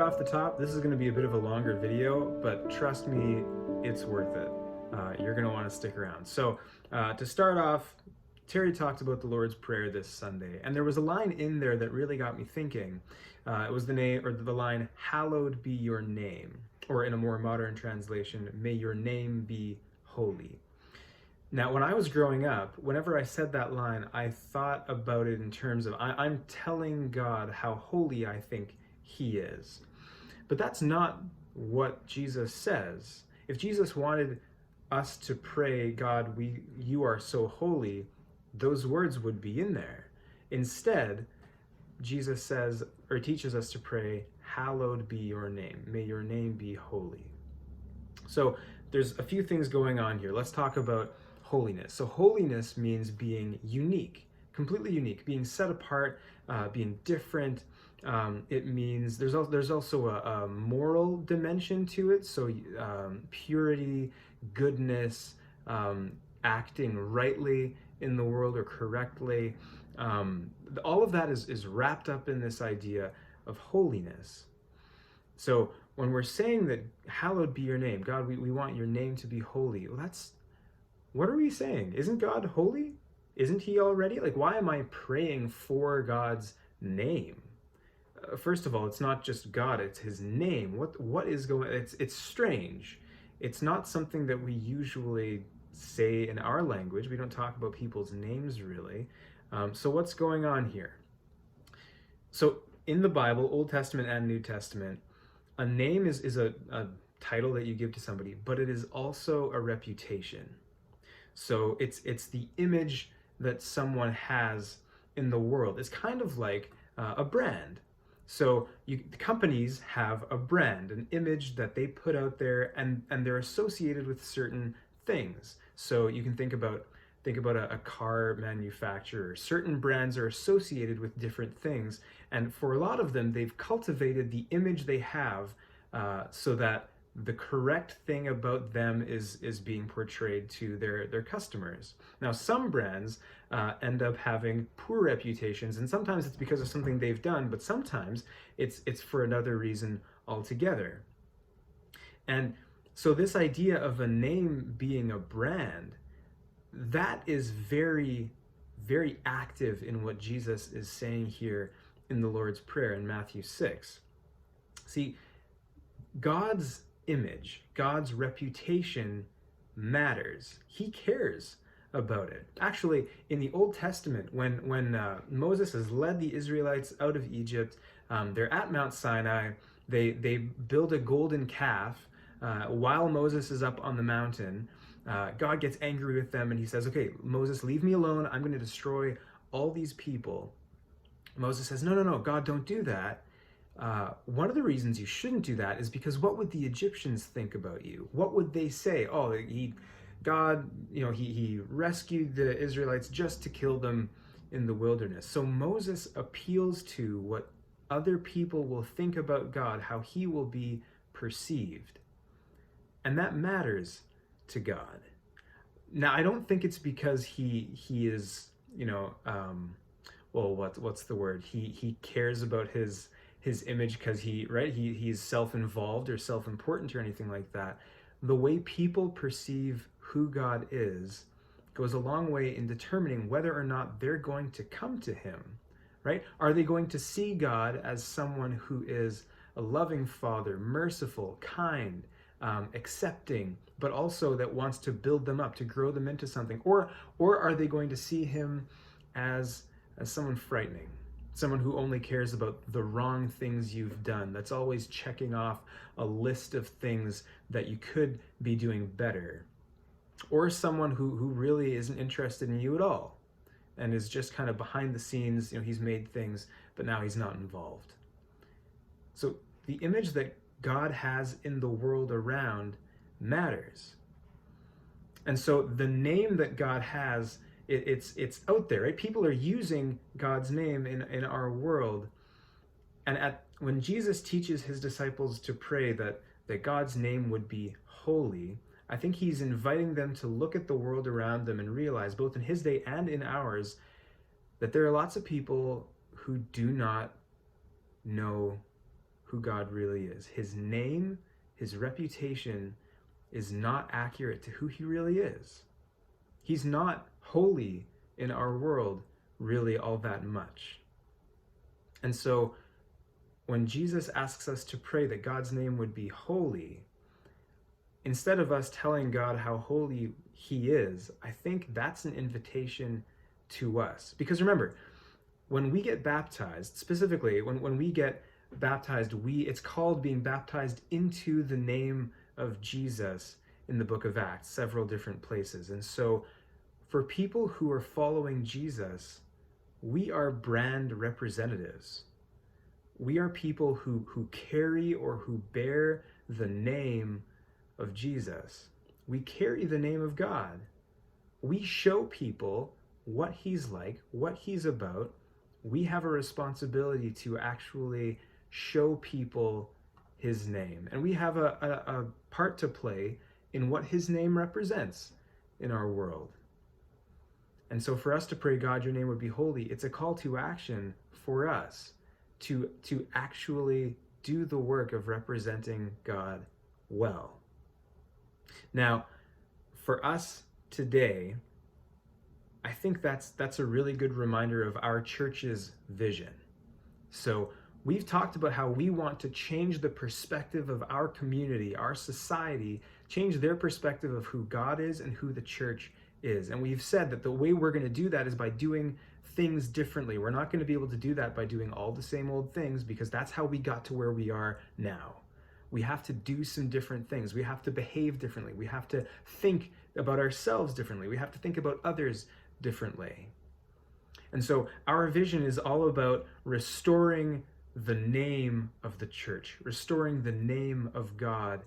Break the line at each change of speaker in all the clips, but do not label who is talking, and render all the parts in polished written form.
off the top, this is going to be a bit of a longer video, but trust me, it's worth it. You're going to want to stick around. So to start off, Terry talked about the Lord's Prayer this Sunday, and there was a line in there that really got me thinking. It was the line, "Hallowed be your name," or in a more modern translation, "May your name be holy." Now, when I was growing up, whenever I said that line, I thought about it in terms of I'm telling God how holy I think He is. But that's not what Jesus says. If Jesus wanted us to pray, "God, you are so holy," those words would be in there. Instead, Jesus says or teaches us to pray, "Hallowed be your name. May your name be holy." So there's a few things going on here. Let's talk about holiness. So holiness means being unique, completely unique, being set apart, being different. It means there's also a moral dimension to it. So purity, goodness, acting rightly in the world or correctly. All of that is wrapped up in this idea of holiness. So when we're saying that hallowed be your name, God, we want your name to be holy, well, what are we saying? Isn't God holy? Isn't He already? Like, why am I praying for God's name? First of all, it's not just God, it's His name. What is going? It's strange. It's not something that we usually say in our language. We don't talk about people's names really. So what's going on here? So in the Bible, Old Testament and New Testament, a name is a title that you give to somebody, but it is also a reputation. So it's the image that someone has in the world. It's kind of like a brand. So companies have a brand, an image that they put out there, and they're associated with certain things. So you can think about a car manufacturer. Certain brands are associated with different things, and for a lot of them, they've cultivated the image they have so that the correct thing about them is being portrayed to their customers. Now, some brands end up having poor reputations, and sometimes it's because of something they've done, but sometimes it's for another reason altogether. And so this idea of a name being a brand, that is very, very active in what Jesus is saying here in the Lord's Prayer in Matthew 6. See, God's image, God's reputation matters. He cares about it. Actually, in the Old Testament, when Moses has led the Israelites out of Egypt, they're at Mount Sinai. They build a golden calf while Moses is up on the mountain. God gets angry with them and He says, "Okay, Moses, leave me alone. I'm going to destroy all these people." Moses says, No, God, don't do that. One of the reasons you shouldn't do that is because what would the Egyptians think about you? What would they say? Oh, God, he rescued the Israelites just to kill them in the wilderness. So Moses appeals to what other people will think about God, how He will be perceived. And that matters to God. Now, I don't think it's because he is, what's the word? He cares about his image because he's self-involved or self-important or anything like that. The way people perceive who God is goes a long way in determining whether or not they're going to come to Him, right? Are they going to see God as someone who is a loving Father, merciful, kind, accepting, but also that wants to build them up, to grow them into something? Or are they going to see Him as someone frightening, someone who only cares about the wrong things you've done, that's always checking off a list of things that you could be doing better? Or someone who really isn't interested in you at all and is just kind of behind the scenes, He's made things, but now He's not involved. So the image that God has in the world around matters. And so the name that God has, it's out there, right? People are using God's name in our world. And when Jesus teaches His disciples to pray that God's name would be holy, I think He's inviting them to look at the world around them and realize, both in His day and in ours, that there are lots of people who do not know who God really is. His name, his reputation is not accurate to who he really is. He's not holy in our world really all that much. And so when Jesus asks us to pray that God's name would be holy, instead of us telling God how holy he is, I think that's an invitation to us. Because remember, when we get baptized, specifically when we get baptized, it's called being baptized into the name of Jesus in the book of Acts, several different places. And so for people who are following Jesus, we are brand representatives. We are people who carry or who bear the name of Jesus. We carry the name of God. We show people what he's like, what he's about. We have a responsibility to actually show people his name. And we have a part to play in what his name represents in our world. And so for us to pray, God, your name would be holy, it's a call to action for us to actually do the work of representing God well. Now, for us today, I think that's a really good reminder of our church's vision. So we've talked about how we want to change the perspective of our community, our society, change their perspective of who God is and who the church is. And we've said that the way we're going to do that is by doing things differently. We're not going to be able to do that by doing all the same old things, because that's how we got to where we are now. We have to do some different things. We have to behave differently. We have to think about ourselves differently. We have to think about others differently. And so our vision is all about restoring the name of the church, restoring the name of God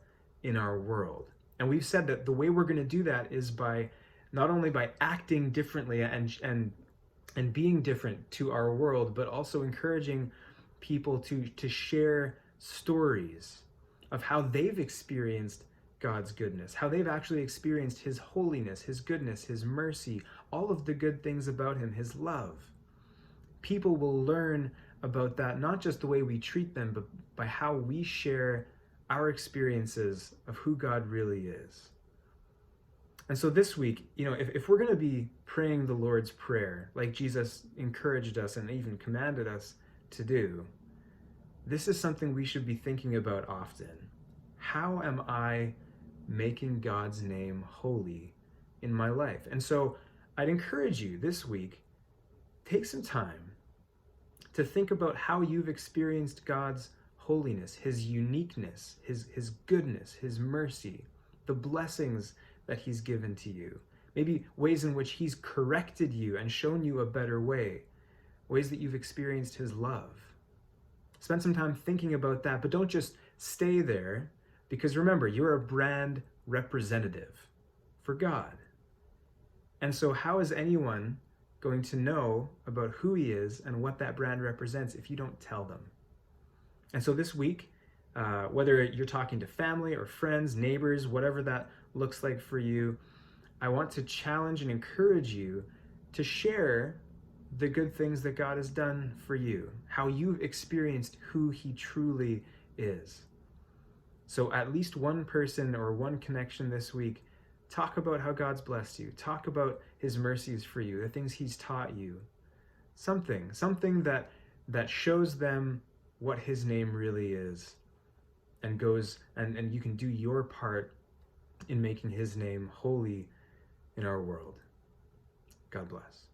in our world. And we've said that the way we're going to do that is by not only by acting differently and being different to our world, but also encouraging people to share stories of how they've experienced God's goodness, how they've actually experienced his holiness, his goodness, his mercy, all of the good things about him, his love. People will learn about that, not just the way we treat them, but by how we share our experiences of who God really is. And so this week, if we're going to be praying the Lord's Prayer, like Jesus encouraged us and even commanded us to do, this is something we should be thinking about often. How am I making God's name holy in my life? And so I'd encourage you this week, take some time to think about how you've experienced God's holiness, his uniqueness, his goodness, his mercy, the blessings that he's given to you. Maybe ways in which he's corrected you and shown you a better way, ways that you've experienced his love. Spend some time thinking about that, but don't just stay there, because remember, you're a brand representative for God. And so how is anyone going to know about who he is and what that brand represents if you don't tell them? And so this week, whether you're talking to family or friends, neighbors, whatever that looks like for you, I want to challenge and encourage you to share the good things that God has done for you, how you've experienced who he truly is. So at least one person or one connection this week, talk about how God's blessed you. Talk about his mercies for you, the things he's taught you. Something that shows them what his name really is, and goes and you can do your part in making his name holy in our world. God bless.